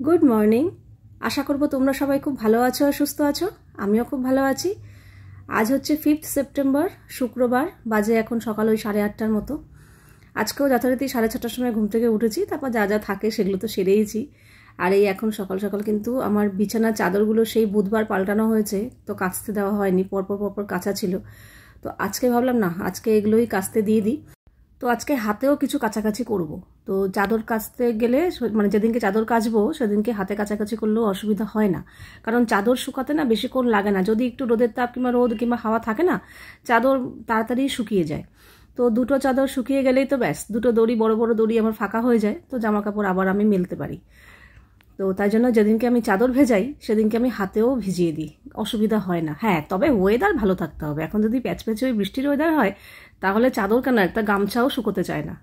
Good morning. আশা করব তোমরা সবাই খুব ভালো আছো আর সুস্থ আছো। আমিও খুব ভালো আছি। আজ হচ্ছে 5 সেপ্টেম্বর, শুক্রবার। বাজে এখন সকাল ওই 8:30টার মতো। আজকেও যথারীতি 6:30টার সময় ঘুম থেকে উঠেছি, তারপর যা যা থাকে সেগুলো তো সেরেইছি। আর এই এখন সকাল সকাল কিন্তু আমার বিছানার চাদরগুলো সেই বুধবার পাল্টানো হয়েছে, তো কাচতে দেওয়া হয়নি, পরপর কাচা ছিল। তো আজকে ভাবলাম না, আজকে এগুলোই কাচতে দিয়ে দিই। তো আজকে হাতেও কিছু কাছাকাছি করব। তো চাদর কাচতে গেলে মানে যেদিনকে চাদর কাচবো সেদিনকে হাতে কাছাকাছি করলেও অসুবিধা হয় না, কারণ চাদর শুকাতে না বেশিক্ষণ লাগে না। যদি একটু রোদের তাপ কিংবা রোদ কিংবা হাওয়া থাকে না, চাদর তাড়াতাড়ি শুকিয়ে যায়। তো দুটো চাদর শুকিয়ে গেলেই তো ব্যাস, দুটো দড়ি, বড় বড় দড়ি আমার ফাঁকা হয়ে যায়, তো জামা কাপড় আবার আমি মেলতে পারি। তো তাই জন্য যেদিনকে আমি চাদর ভেজাই সেদিনকে আমি হাতেও ভিজিয়ে দিই, অসুবিধা হয় না। হ্যাঁ, তবে ওয়েদার ভালো থাকতে হবে। এখন যদি প্যাচপ্যাচে ওই বৃষ্টির ওয়েদার হয় তাহলে চাদর কেন, একটা গামছাও শুকোতে চায় না।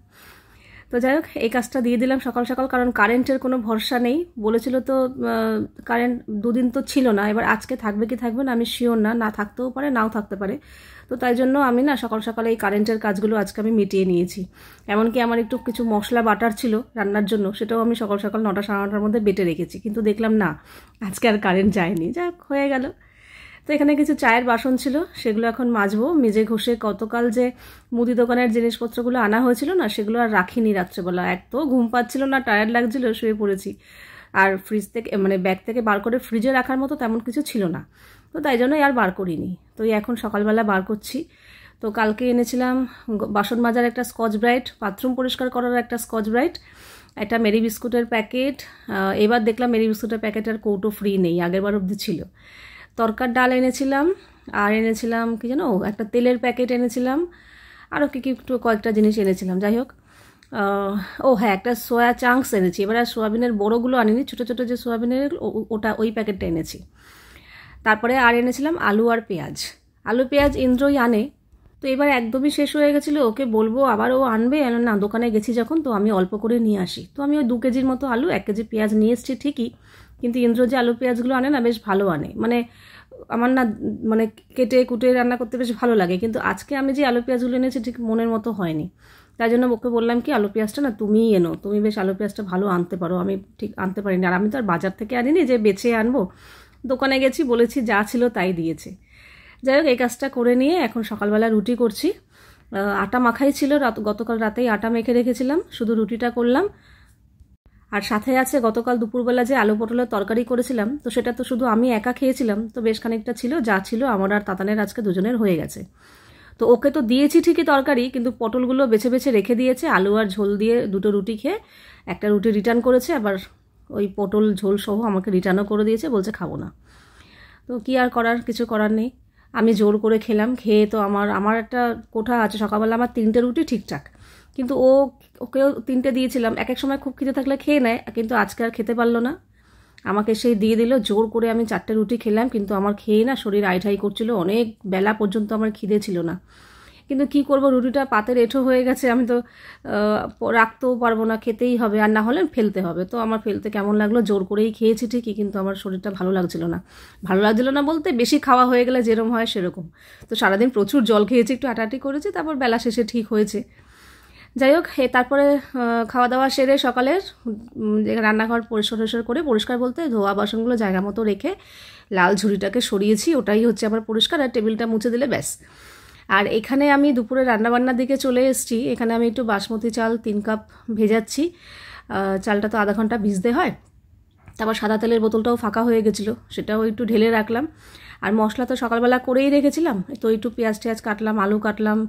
তো যাই হোক, এই কাজটা দিয়ে দিলাম সকাল সকাল, কারণ কারেন্টের কোনো ভরসা নেই। বলেছিল তো কারেন্ট দুদিন তো ছিল না, এবার আজকে থাকবে কি থাকবে না আমি শিওর না, না থাকতেও পারে নাও থাকতে পারে। তো তাই জন্য আমি না সকাল সকালে এই কারেন্টের কাজগুলো আজকে আমি মিটিয়ে নিয়েছি। এমনকি আমার একটু কিছু মশলা বাটার ছিল রান্নার জন্য, সেটাও আমি সকাল সকাল 9টা সাড়ে 9টার মধ্যে বেটে রেখেছি, কিন্তু দেখলাম না আজকে আর কারেন্ট যায়নি, যাক হয়ে গেল। তো এখানে কিছু চায়ের বাসন ছিল, সেগুলো এখন মাজবো। মেজে ঘষে গতকাল যে মুদি দোকানের জিনিসপত্রগুলো আনা হয়েছিল না, সেগুলো আর রাখিনি রাত্রেবেলা। এক তো ঘুম পাচ্ছিল না, টায়ার্ড লাগছিল, শুয়ে পড়েছি। আর ফ্রিজ থেকে মানে ব্যাগ থেকে বার করে ফ্রিজে রাখার মতো তেমন কিছু ছিল না, তো তাই জন্যই আর বার করিনি। তো এখন সকালবেলা বার করছি। তো কালকে এনেছিলাম বাসন মাজার একটা স্কচ ব্রাইট, বাথরুম পরিষ্কার করার একটা স্কচ ব্রাইট, একটা মেরি বিস্কুটের প্যাকেট। এবার দেখলাম মেরি বিস্কুটের প্যাকেটের কৌটো ফ্রি নেই, আগেরবার অবধি ছিল। তরকার ডাল এনেছিলাম, আর এনেছিলাম কি জানো, একটা তেলের প্যাকেট এনেছিলাম, আরও কি একটু কয়েকটা জিনিস এনেছিলাম। যাই হোক, ও হ্যাঁ, একটা সোয়া চাংস এনেছি। এবার আর সোয়াবিনের বড়োগুলো আনিনি, ছোটো ছোটো যে সোয়াবিনের ওটা, ওই প্যাকেটটা এনেছি। তারপরে আর এনেছিলাম আলু আর পেঁয়াজ। আলু পেঁয়াজ ইন্দ্রই আনে, তো এবার একদমই শেষ হয়ে গেছিলো। ওকে বলবো আবার ও আনবে না, দোকানে গেছি যখন, তো আমি অল্প করে নিয়ে আসি। তো আমি ওই 2 কেজির মতো আলু, 1 কেজি পেঁয়াজ নিয়ে এসেছি ঠিকই, কিন্তু ইন্দ্র যে আলু পেঁয়াজগুলো আনে না, বেশ ভালো আনে। মানে আমার না মানে কেটে কুটে রান্না করতে বেশ ভালো লাগে, কিন্তু আজকে আমি যে আলু পেঁয়াজগুলো এনেছি ঠিক মনের মতো হয়নি। তাই জন্য ওকে বললাম কি, আলু পেঁয়াজটা না তুমিই এনো, তুমি বেশ আলু পেঁয়াজটা ভালো আনতে পারো, আমি ঠিক আনতে পারিনি। আর আমি তো আর বাজার থেকে আনিনি যে বেছে আনবো, দোকানে গেছি, বলেছি যা ছিল তাই দিয়েছে। যাই হোক, এই কাজটা করে নিয়ে এখন সকালবেলা রুটি করছি। আটা মাখাই ছিল, গতকাল রাতেই আটা মেখে রেখেছিলাম, শুধু রুটিটা করলাম। আর সাথে আছে গতকাল দুপুরবেলা যে আলু পটলের তরকারি করেছিলাম, তো সেটা তো শুধু আমি একা খেয়েছিলাম, তো বেশ খানিকটা ছিল, যা ছিল আমার আর তাতানের আজকে দুজনের হয়ে গেছে। তো ওকে তো দিয়েছি ঠিকই তরকারি, কিন্তু পটলগুলো বেছে বেছে রেখে দিয়েছে। আলু আর ঝোল দিয়ে 2টো রুটি খেয়ে একটা রুটি রিটার্ন করেছে, আবার ওই পটল ঝোল সহ আমাকে রিটার্নও করে দিয়েছে, বলছে খাবো না। তো কি আর করার, কিছু করার নেই। আমি জোর করে খেলাম। খেয়ে তো আমার একটা কোঠা আছে, সকালবেলা আমার 3টে রুটি ঠিকঠাক, কিন্তু ওকেও 3টে দিয়েছিলাম। এক এক সময় খুব খিদে থাকলে খেয়ে নেয়, কিন্তু আজকে আর খেতে পারলো না, আমাকে সেই দিয়ে দিল। জোর করে আমি 4টে রুটি খেলাম, কিন্তু আমার খেয়ে না শরীর আইঠাই করছিল, অনেক বেলা পর্যন্ত আমার খিদে ছিল না। কিন্তু কি করব, রুটিটা পাতের এঁঠো হয়ে গেছে, আমি তো রাখতেও পারবো না, খেতেই হবে, আর না হলে ফেলতে হবে। তো আমার ফেলতে কেমন লাগলো, জোর করেই খেয়েছি ঠিকই, কিন্তু আমার শরীরটা ভালো লাগছিল না। ভালো লাগছিল না বলতে, বেশি খাওয়া হয়ে গেলে যেরকম হয় সেরকম। তো সারাদিন প্রচুর জল খেয়েছি, একটু আটাআটি করেছি, তারপর বেলা শেষে ঠিক হয়েছে। যাই হোক, তারপরে খাওয়া দাওয়া সেরে সকালের রান্নাঘর পরিষ্কার করে, পরিষ্কার বলতে ধোয়া বাসনগুলো জায়গা মতো রেখে লাল ঝুড়িটাকে সরিয়েছি, ওটাই হচ্ছে আবার পরিষ্কার। আর টেবিলটা মুছে দিলে ব্যাস। আর এখানে আমি দুপুরে রান্নাবান্নার দিকে চলে এসেছি। এখানে আমি একটু বাসমতি চাল 3 কাপ ভেজাচ্ছি। চালটা তো আধা ঘন্টা ভিজতে হয়। তারপর সাদা তেলের বোতলটাও ফাঁকা হয়ে গেছিলো, সেটাও একটু ঢেলে রাখলাম। আর মশলা তো সকালবেলা করেই রেখেছিলাম, তো একটু পেঁয়াজ টেয়াজ কাটলাম, আলু কাটলাম,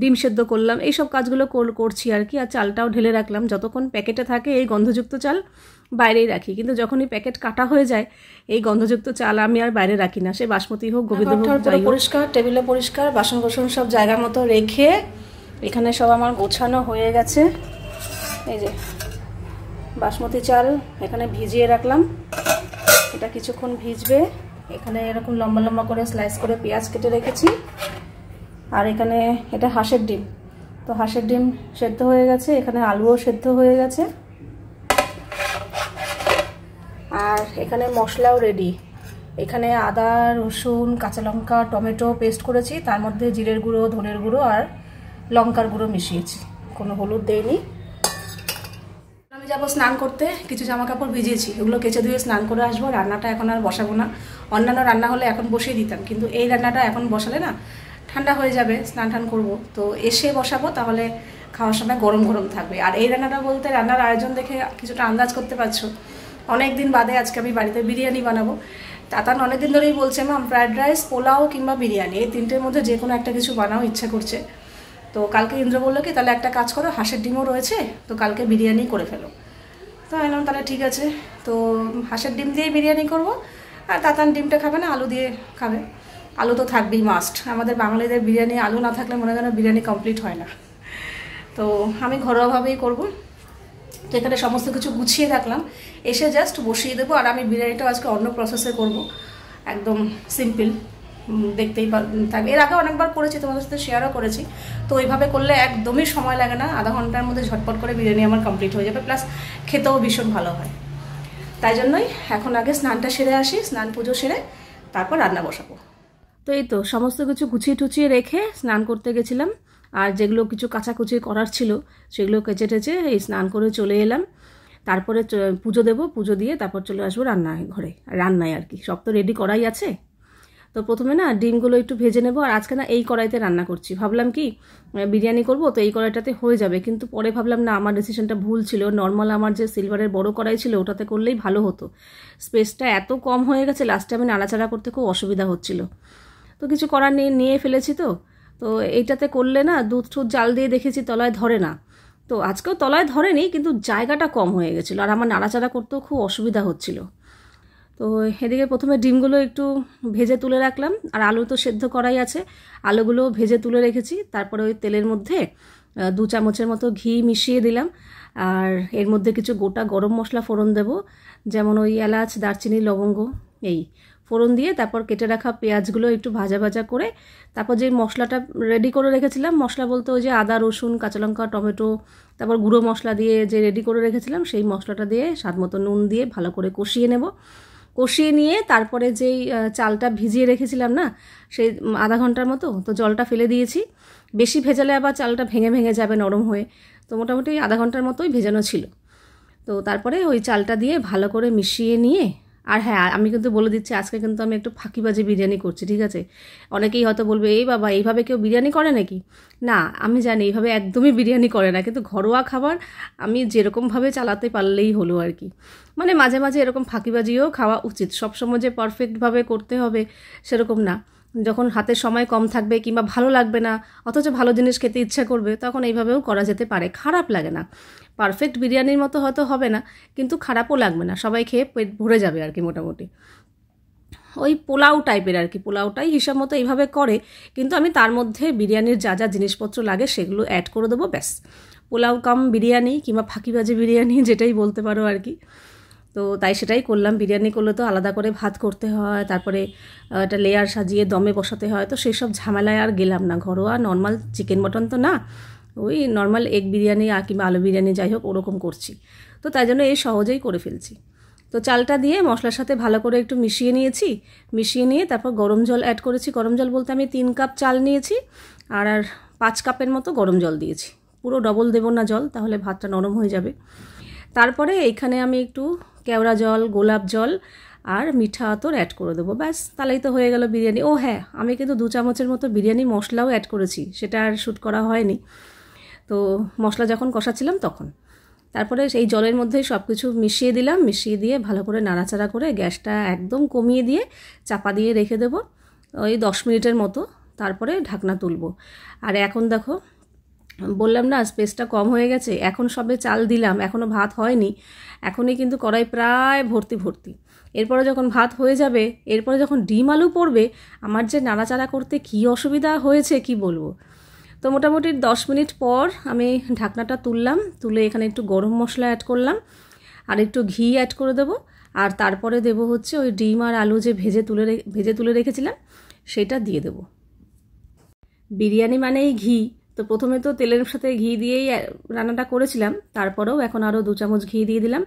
ডিম সেদ্ধ করলাম, এইসব কাজগুলো করছি আর কি। আর চালটাও ঢেলে রাখলাম। যতক্ষণ প্যাকেটে থাকে এই গন্ধযুক্ত চাল বাইরেই রাখি, কিন্তু যখনই প্যাকেট কাটা হয়ে যায় এই গন্ধযুক্ত চাল আমি আর বাইরে রাখি না, সে বাসমতি হোক গোবিন্দভোগ হোক। পরিষ্কার, টেবিলে পরিষ্কার, বাসন কোসন সব জায়গা মতো রেখে এখানে সব আমার গোছানো হয়ে গেছে। এই যে বাসমতি চাল এখানে ভিজিয়ে রাখলাম, এটা কিছুক্ষণ ভিজবে। এখানে এরকম লম্বা লম্বা করে স্লাইস করে পেঁয়াজ কেটে রেখেছি। আর এখানে এটা হাঁসের ডিম, তো হাঁসের ডিম সেদ্ধ হয়ে গেছে, এখানে আলুও সেদ্ধ হয়ে গেছে। আর এখানে মশলাও রেডি। এখানে আদা, রসুন, কাঁচা লঙ্কা, টমেটো পেস্ট করেছি, তার মধ্যে জিরের গুঁড়ো, ধনের গুঁড়ো আর লঙ্কার গুঁড়ো মিশিয়েছি, কোনো হলুদ দেইনি। আমি যাবো স্নান করতে, কিছু জামা কাপড় ভিজিয়েছি, ওগুলো কেচে ধুয়ে স্নান করে আসবো। রান্নাটা এখন আর বসাবো না। অন্যান্য রান্না হলে এখন বসিয়ে দিতাম, কিন্তু এই রান্নাটা এখন বসালে না ঠান্ডা হয়ে যাবে, স্নান টান করবো তো এসে বসাবো, তাহলে খাওয়ার সময় গরম গরম থাকবে। আর এই রান্নাটা বলতে রান্নার আয়োজন দেখে কিছুটা আন্দাজ করতে পারছো, অনেক দিন বাদে আজকে আমি বাড়িতে বিরিয়ানি বানাবো। তাতান অনেকদিন ধরেই বলছে মাম ফ্রায়েড রাইস, পোলাও কিংবা বিরিয়ানি, এই তিনটের মধ্যে যে কোনো একটা কিছু বানাও, ইচ্ছা করছে। তো কালকে ইন্দ্র বললো কি তাহলে একটা কাজ করো, হাঁসের ডিমও রয়েছে, তো কালকে বিরিয়ানি করে ফেলো। তো এলাম তাহলে ঠিক আছে, তো হাঁসের ডিম দিয়ে বিরিয়ানি করব। আর তাতান ডিমটা খাবে না, আলু দিয়ে খাবে। আলু তো থাকবেই মাস্ট, আমাদের বাঙালিদের বিরিয়ানি আলু না থাকলে মনে হয় বিরিয়ানি কমপ্লিট হয় না। তো আমি ঘরোয়াভাবেই করব। তো এখানে সমস্ত কিছু গুছিয়ে রাখলাম, এসে জাস্ট বসিয়ে দেবো। আর আমি বিরিয়ানিটাও আজকে অন্য প্রসেসে করব, একদম সিম্পল, দেখতেই থাকবে। এর আগে অনেকবার করেছি, তোমাদের সাথে শেয়ারও করেছি। তো ওইভাবে করলে একদমই সময় লাগে না, আধা ঘন্টার মধ্যে ঝটপট করে বিরিয়ানি আমার কমপ্লিট হয়ে যাবে, প্লাস খেতেও ভীষণ ভালো হয়। তাই জন্যই এখন আগে স্নানটা সেরে আসি, স্নান পুজো সেরে তারপর রান্না বসাবো। তো এই তো সমস্ত কিছু গুছিয়ে টুচিয়ে রেখে স্নান করতে গেছিলাম, আর যেগুলো কিছু কাচাকুচি করার ছিল সেগুলো কেচে টেচে এই স্নান করে চলে এলাম। তারপরে পুজো দেবো, পুজো দিয়ে তারপর চলে আসবো রান্নায় আর কি। সব তো রেডি করাই আছে। তো প্রথমে না ডিমগুলো একটু ভেজে নেবো। আর আজকে না এই কড়াইতে রান্না করছি, ভাবলাম কি বিরিয়ানি করব তো এই কড়াইটাতে হয়ে যাবে, কিন্তু পরে ভাবলাম না, আমার ডিসিশনটা ভুল ছিল। নর্মাল আমার যে সিলভারের বড় কড়াই ছিল ওটাতে করলেই ভালো হতো। স্পেসটা এত কম হয়ে গেছে, লাস্টে আমি নাড়াচাড়া করতে খুব অসুবিধা হচ্ছিল। তো কিছু করার নিয়ে ফেলেছি। তো এইটাতে করলে না দুধ টুধ জাল দিয়ে দেখেছি তলায় ধরে না। তো আজকেও তলায় ধরেনি, কিন্তু জায়গাটা কম হয়ে গেছিলো আর আমার নাড়াচাড়া করতেও খুব অসুবিধা হচ্ছিল। তো এদিকে প্রথমে ডিমগুলো একটু ভেজে তুলে রাখলাম, আর আলু তো সেদ্ধ করাই আছে, আলুগুলো ভেজে তুলে রেখেছি। তারপরে ওই তেলের মধ্যে 2 চামচের মতো ঘি মিশিয়ে দিলাম, আর এর মধ্যে কিছু গোটা গরম মশলা ফোড়ন দেব, যেমন ওই এলাচ, দারচিনি, লবঙ্গ, এই ফোড়ন দিয়ে তারপর কেটে রাখা পেঁয়াজগুলো একটু ভাজা ভাজা করে তারপর যে মশলাটা রেডি করে রেখেছিলাম, মশলা বলতে ওই যে আদা, রসুন, কাঁচা লঙ্কা, টমেটো, তারপর গুঁড়ো মশলা দিয়ে যে রেডি করে রেখেছিলাম সেই মশলাটা দিয়ে স্বাদ মতো নুন দিয়ে ভালো করে কষিয়ে নেব। কষিয়ে নিয়ে তারপরে যেই চালটা ভিজিয়ে রেখেছিলাম না, সেই আধা ঘন্টার মতো, তো জলটা ফেলে দিয়েছি। বেশি ভেজালে আবার চালটা ভেঙে ভেঙে যাবে নরম হয়ে, তো মোটামুটি আধা ঘন্টার মতোই ভেজানো ছিল। তো তারপরে ওই চালটা দিয়ে ভালো করে মিশিয়ে নিয়ে, আর হ্যাঁ আমি কিন্তু বলে দিচ্ছি আজকে কিন্তু আমি একটু ফাঁকিবাজি বিরিয়ানি করছি, ঠিক আছে? অনেকেই হয়তো বলবে এই বাবা এইভাবে কেউ বিরিয়ানি করে নাকি? না, আমি জানি এইভাবে একদমই বিরিয়ানি করে না, কিন্তু ঘরোয়া খাবার আমি যেরকমভাবে চালাতে পারলেই হলো আর কি। মানে মাঝে মাঝে এরকম ফাঁকিবাজিও খাওয়া উচিত, সবসময় যে পারফেক্টভাবে করতে হবে সেরকম না। যখন হাতে সময় কম থাকবে কিংবা ভালো লাগবে না, অথচ ভালো জিনিস খেতে ইচ্ছা করবে, তখন এইভাবেও করা যেতে পারে, খারাপ লাগে না। পারফেক্ট বিরিয়ানির মতো হয়তো হবে না, কিন্তু খারাপও লাগবে না, সবাই খেয়ে পেট ভরে যাবে আর কি। মোটামুটি ওই পোলাও টাইপের আর কি, পোলাওটাই হিসাব মতো এইভাবে করে, কিন্তু আমি তার মধ্যে বিরিয়ানির যা যা জিনিসপত্র লাগে সেগুলো অ্যাড করে দেবো, ব্যাস। পোলাও কাম বিরিয়ানি কিংবা ফাঁকিবাজি বিরিয়ানি যেটাই বলতে পারো আর কি। তো তাই সেটাই করলাম। বিরিয়ানি করলে তো আলাদা করে ভাত করতে হয়, তারপরে একটা লেয়ার সাজিয়ে দমে বসাতে হয়, তো সেই সব ঝামেলায় আর গেলাম না। ঘরোয়া নর্মাল চিকেন মটন তো না, ওই নর্মাল এগ বিরিয়ানি আর কিংবা আলু বিরিয়ানি যাই হোক ওরকম করছি, তো তাই জন্য এই সহজেই করে ফেলছি। তো চালটা দিয়ে মশলার সাথে ভালো করে একটু মিশিয়ে নিয়েছি, মিশিয়ে নিয়ে তারপর গরম জল অ্যাড করেছি। গরম জল বলতে আমি 3 কাপ চাল নিয়েছি, আর 5 কাপের মতো গরম জল দিয়েছি। পুরো ডবল দেবো না জল, তাহলে ভাতটা নরম হয়ে যাবে। তারপরে এইখানে আমি একটু কেওড়া জল, গোলাপ জল আর মিঠা আতর অ্যাড করে দেবো, ব্যাস, তাহলেই তো হয়ে গেল বিরিয়ানি। ও হ্যাঁ, আমি কিন্তু 2 চামচের মতো বিরিয়ানি মশলাও অ্যাড করেছি, সেটা আর শ্যুট করা হয়নি। তো মশলা যখন কষাচ্ছিলাম তখন, তারপরে সেই জলের মধ্যেই সব কিছু মিশিয়ে দিলাম, মিশিয়ে দিয়ে ভালো করে নাড়াচাড়া করে গ্যাসটা একদম কমিয়ে দিয়ে চাপা দিয়ে রেখে দেবো ওই 10 মিনিটের মতো, তারপরে ঢাকনা তুলবো। আর এখন দেখো, বললাম না স্পেসটা কম হয়ে গেছে, এখন সবে চাল দিলাম, এখনও ভাত হয়নি, এখনই কিন্তু কড়াই প্রায় ভর্তি ভর্তি। এরপরে যখন ভাত হয়ে যাবে, এরপরে যখন ডিম আলু পড়বে, আমার যে নাড়াচাড়া করতে কী অসুবিধা হয়েছে কি বলবো। তো মোটামুটি 10 মিনিট পর আমি ঢাকনাটা তুললাম, তুলে এখানে একটু গরম মশলা অ্যাড করলাম, আর একটু ঘি অ্যাড করে দেবো, আর তারপরে দেবো হচ্ছে ওই ডিম আর আলু যে ভেজে তুলে রেখেছিলাম সেটা দিয়ে দেবো। বিরিয়ানি মানেই ঘি, তো প্রথমে তো তেলের সাথে ঘি দিয়েই রান্নাটা করেছিলাম, তারপরেও এখন আরও 2 চামচ ঘি দিয়ে দিলাম।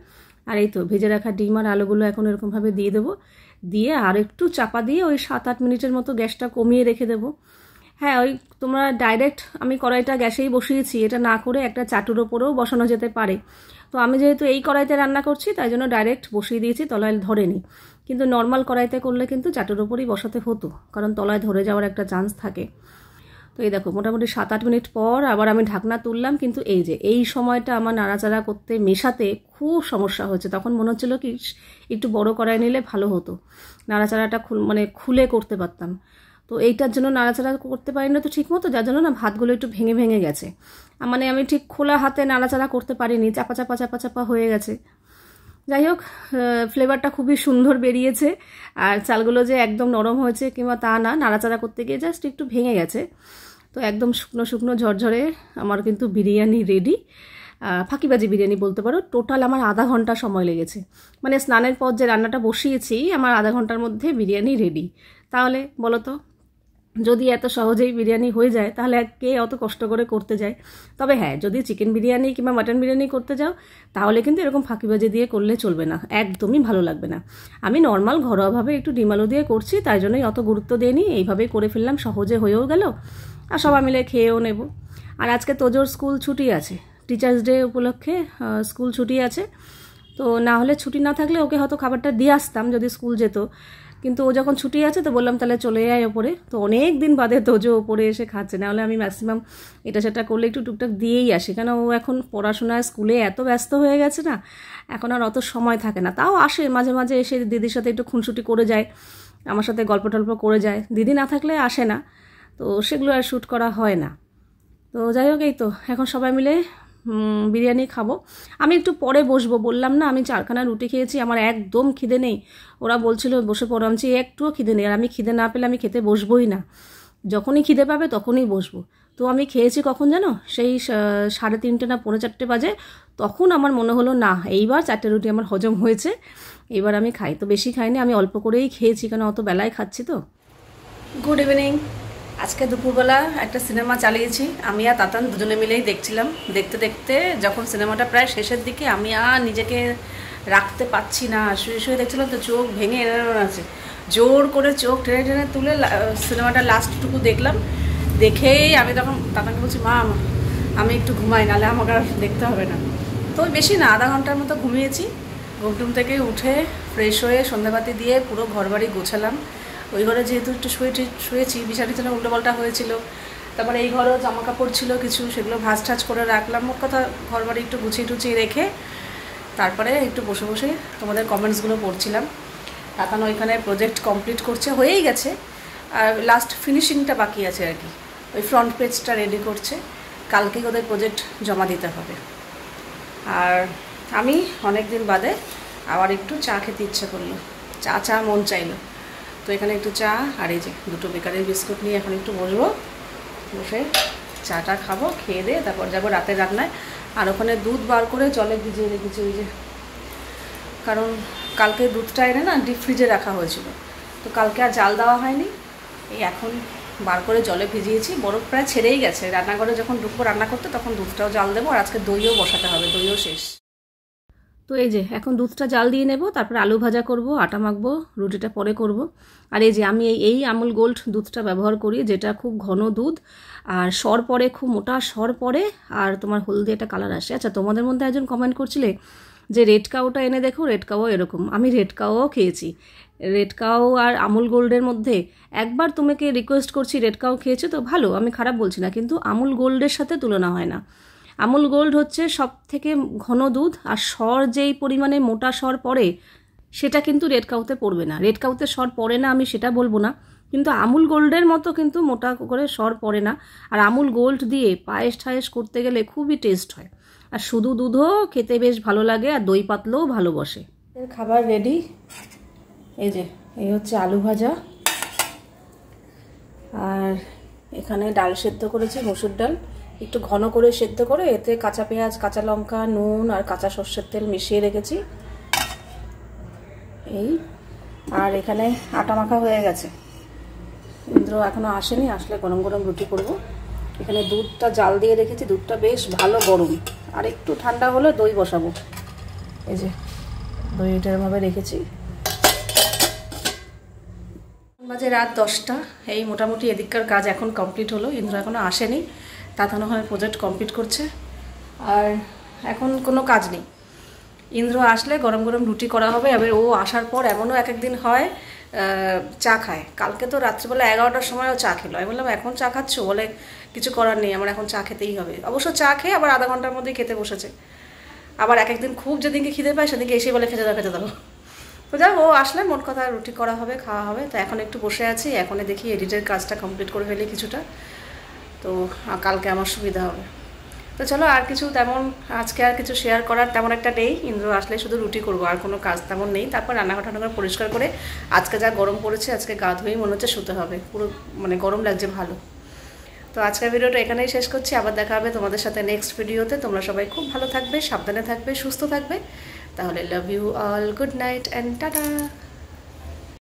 আর এই তো ভেজে রাখা ডিম আর আলুগুলো এখন এরকমভাবে দিয়ে দেবো, দিয়ে আর একটু চাপা দিয়ে ওই 7-8 মিনিটের মতো গ্যাসটা কমিয়ে রেখে দেবো। হ্যাঁ, ওই তোমরা ডাইরেক্ট আমি কড়াইটা গ্যাসেই বসিয়েছি, এটা না করে একটা চাটুর ওপরেও বসানো যেতে পারে, তো আমি যেহেতু এই কড়াইতে রান্না করছি তাই জন্য ডাইরেক্ট বসিয়ে দিয়েছি, তলায় ধরেনি। কিন্তু নর্মাল কড়াইতে করলে কিন্তু চাটুর ওপরই বসাতে হতো, কারণ তলায় ধরে যাওয়ার একটা চান্স থাকে। তো এই দেখো মোটামুটি 7-8 মিনিট পর আবার আমি ঢাকনা তুললাম, কিন্তু এই যে এই সময়টা আমার নাড়াচাড়া করতে মেশাতে খুব সমস্যা হচ্ছে। তখন মনে হচ্ছিল কি একটু বড় কড়াই নিলে ভালো হতো, নাড়াচাড়াটা খুলে করতে পারতাম। তো এইটার জন্য নাড়াচাড়া করতে পারি না তো ঠিক মতো, যার জন্য না ভাতগুলো একটু ভেঙে ভেঙে গেছে। মানে আমি ঠিক খোলা হাতে নাড়াচাড়া করতে পারিনি, চাপা চাপা চাপা চাপা হয়ে গেছে। যাই হোক, ফ্লেভারটা খুবই সুন্দর বেরিয়েছে। আর চালগুলো যে একদম নরম হয়েছে কিংবা তা না, নাড়াচাড়া করতে গিয়ে জাস্ট একটু ভেঙে গেছে। তো একদম শুকনো শুকনো ঝরঝরে আমার কিন্তু বিরিয়ানি রেডি। ফাঁকিবাজি বিরিয়ানি বলতে পারো। টোটাল আমার আধা ঘন্টা সময় লেগেছে, মানে স্নানের পর যে রান্নাটা বসিয়েছি আমার আধা ঘন্টার মধ্যে বিরিয়ানি রেডি। তাহলে বলো তো, যদি এত সহজেই বিরিয়ানি হয়ে যায় তাহলে কে অত কষ্ট করে করতে যায়। তবে হ্যাঁ, যদি চিকেন বিরিয়ানি কিংবা মাটন বিরিয়ানি করতে যাও তাহলে কিন্তু এরকম ফাঁকিবাজি দিয়ে করলে চলবে না, একদমই ভালো লাগবে না। আমি নর্মাল ঘরোয়াভাবে একটু ডিম আলু দিয়ে করছি, তাই জন্যই অত গুরুত্ব দিইনি, এইভাবেই করে ফেললাম, সহজে হয়েও গেল আর সবাই মিলে খেয়েও নেব। আর আজকে তোজোর স্কুল ছুটি আছে, টিচার্স ডে উপলক্ষে স্কুল ছুটি আছে। তো না হলে ছুটি না থাকলে ওকে হয়তো খাবারটা দিয়ে আসতাম যদি স্কুল যেত, কিন্তু ও যখন ছুটি আছে তো বললাম তাহলে চলে যায় ওপরে। তো অনেক দিন বাদে তোজো ওপরে এসে খাচ্ছে, নাহলে আমি ম্যাক্সিমাম এটা সেটা করলে একটু টুকটাক দিয়েই আসি, কেন ও এখন পড়াশোনায় স্কুলে এত ব্যস্ত হয়ে গেছে না, এখন আর অত সময় থাকে না। তাও আসে মাঝে মাঝে, এসে দিদির সাথে একটু খুনসুটি করে যায়, আমার সাথে গল্প টল্প করে যায়। দিদি না থাকলে আসে না, তো সেগুলো আর শ্যুট করা হয় না। তো যাই হোক, এই তো এখন সবাই মিলে বিরিয়ানি খাবো। আমি একটু পরে বসবো, বললাম না আমি 4খানা রুটি খেয়েছি, আমার একদম খিদে নেই। ওরা বলছিল বসে পড়ো, আমি একটুও খিদে নেই। আর আমি খিদে না পেলে আমি খেতে বসবোই না, যখনই খিদে পাবে তখনই বসবো। তো আমি খেয়েছি কখন জানো, সেই 3:30 না 4:45 বাজে। তখন আমার মনে হলো না, এইবার 4টে রুটি আমার হজম হয়েছে, এইবার আমি খাই। তো বেশি খাইনি, আমি অল্প করেই খেয়েছি, কেন অত বেলায় খাচ্ছি তো। Good evening. আজকে দুপুরবেলা একটা সিনেমা চালিয়েছি, আমি আর তাতান দুজনে মিলেই দেখছিলাম। দেখতে দেখতে যখন সিনেমাটা প্রায় শেষের দিকে, আমি আর নিজেকে রাখতে পারছি না, শুয়ে শুয়ে দেখছিলাম তো চোখ ভেঙে এরকম আছে। জোর করে চোখ টেনে টেনে তুলে সিনেমাটা লাস্টটুকু দেখলাম। দেখেই আমি তখন তাতাকে বলছি, মা আমি একটু ঘুমাই, নাহলে আমাকে আর দেখতে হবে না। তো বেশি না, আধা ঘন্টার মতো ঘুমিয়েছি। ঘুমটুম থেকে উঠে ফ্রেশ হয়ে সন্ধ্যাবাতি দিয়ে পুরো ঘরবাড়ি গোছালাম। ওই ঘরে যেহেতু একটু শুয়েছি, বিছানা টিছানা উল্টোপাল্টা হয়েছিল। তারপরে এই ঘরেও জামা কাপড় ছিল কিছু, সেগুলো ভাঁজ ঠাজ করে রাখলাম। মোট কথা ঘরবাড়ি একটু গুছিয়ে টুচিয়ে রেখে তারপরে একটু বসে বসে তোমাদের কমেন্টসগুলো পড়ছিলাম। এখন ওইখানে প্রজেক্ট কমপ্লিট করছে, হয়েই গেছে, আর লাস্ট ফিনিশিংটা বাকি আছে আর কি। ওই ফ্রন্ট পেজটা রেডি করছে, কালকেই ওদের প্রজেক্ট জমা দিতে হবে। আর আমি অনেক দিন বাদে আবার একটু চা খেতে ইচ্ছে করলো, চা মন চাইলো। তো এখানে একটু চা আর এই যে 2টো বেকারির বিস্কুট নিয়ে এখন একটু বসবো, বসে চাটা খাবো, খেয়ে দিয়ে তারপর যাবো রাতের রান্নায়। আর ওখানে দুধ বার করে জলে ভিজিয়ে রেখেছি, ওই যে, কারণ কালকে দুধটা এনে না ডিপ ফ্রিজে রাখা হয়েছিল, তো কালকে আর জাল দেওয়া হয়নি। এই এখন বার করে জলে ভিজিয়েছি, বরফ প্রায় ছেড়েই গেছে। রান্নাঘরে যখন ঢুকবো রান্না করতে তখন দুধটাও জাল দেবো, আর আজকে দইও বসাতে হবে, দইও শেষ। তো এই যে এখন দুধটা জাল দিয়ে নেব, তারপর আলু ভাজা করব, আটা মাখবো, রুটিটা পরে করব। আর এই যে আমি এই আমুল গোল্ড দুধটা ব্যবহার করি, যেটা খুব ঘন দুধ, আর সর পরে, খুব মোটা সর পরে, আর তোমার হলদি একটা কালার আসে। আচ্ছা, তোমাদের মধ্যে একজন কমেন্ট করছিলে যে রেড কাউটা এনে দেখো, রেড কাউ এরকম। আমি রেড কাউও খেয়েছি। রেড কাউ আর আমুল গোল্ডের মধ্যে একবার তোমাকে রিকোয়েস্ট করছি, রেড কাউ খেয়েছো তো ভালো, আমি খারাপ বলছি না, কিন্তু আমুল গোল্ডের সাথে তুলনা হয় না। আমুল গোল্ড হচ্ছে সব থেকে ঘন দুধ, আর সর যেই পরিমাণে মোটা সর পড়ে সেটা কিন্তু রেড কাউতে পড়বে না। রেড কাউতে সর পড়ে না আমি সেটা বলবো না, কিন্তু আমুল গোল্ডের মতো কিন্তু মোটা করে সর পড়ে না। আর আমুল গোল্ড দিয়ে পায়েস ঠায়েস করতে গেলে খুবই টেস্ট হয়, আর শুধু দুধও খেতে বেশ ভালো লাগে, আর দই পাতলেও ভালো বসে। খাবার রেডি, এই যে এই হচ্ছে আলু ভাজা, আর এখানে ডাল সেদ্ধ করেছি, মসুর ডাল, একটু ঘন করে সেদ্ধ করে, এতে কাঁচা পেঁয়াজ, কাঁচা লঙ্কা, নুন আর কাঁচা সর্ষের তেল মিশিয়ে রেখেছি এই। আর এখানে আটা মাখা হয়ে গেছে, ইন্দ্র এখনো আসেনি, আসলে গরম গরম রুটি করব। এখানে দুধটা জাল দিয়ে রেখেছি, দুধটা বেশ ভালো গরম, আর একটু ঠান্ডা হলে দই বসাবো। এই যে দই এটা এভাবে রেখেছি। বাজে রাত 10টা, এই মোটামুটি এদিককার কাজ এখন কমপ্লিট হলো। ইন্দ্র এখনো আসেনি, তাতানো হয় প্রজেক্ট কমপ্লিট করছে, আর এখন কোনো কাজ নেই। ইন্দ্র আসলে গরম গরম রুটি করা হবে। এবার ও আসার পর এমনও এক একদিন হয় চা খায়। কালকে তো রাত্রিবেলা 11টার সময়ও চা খেলো। আমি বললাম এখন চা খাচ্ছ? বলে কিছু করার নেই, আমার এখন চা খেতেই হবে। অবশ্য চা খেয়ে আবার আধা ঘন্টার মধ্যেই খেতে বসেছে। আবার এক একদিন খুব যেদিনকে খিদে পায় সেদিনকে এসে বলে খেতে দাও খেতে দাও। তো যাও, ও আসলে মোট কথা রুটি করা হবে, খাওয়া হবে। তো এখন একটু বসে আছি, এখন দেখি এডিটের কাজটা কমপ্লিট করে ফেলি কিছুটা, তো কালকে আমার সুবিধা হবে। তো চলো, আর কিছু তেমন আজকে আর কিছু শেয়ার করার তেমন একটা নেই। ইন্দ্র আসলে শুধু রুটি করবো, আর কোনো কাজ তেমন নেই। তারপর রান্নাঘর টান্নাঘর পরিষ্কার করে, আজকে যা গরম পড়েছে, আজকে গা ধুয়েই মনে হচ্ছে শুতে হবে, পুরো মানে গরম লাগছে ভালো। তো আজকের ভিডিওটা এখানেই শেষ করছি। আবার দেখা হবে তোমাদের সাথে নেক্সট ভিডিওতে। তোমরা সবাই খুব ভালো থাকবে, সাবধানে থাকবে, সুস্থ থাকবে। তাহলে love you all, good night and tata.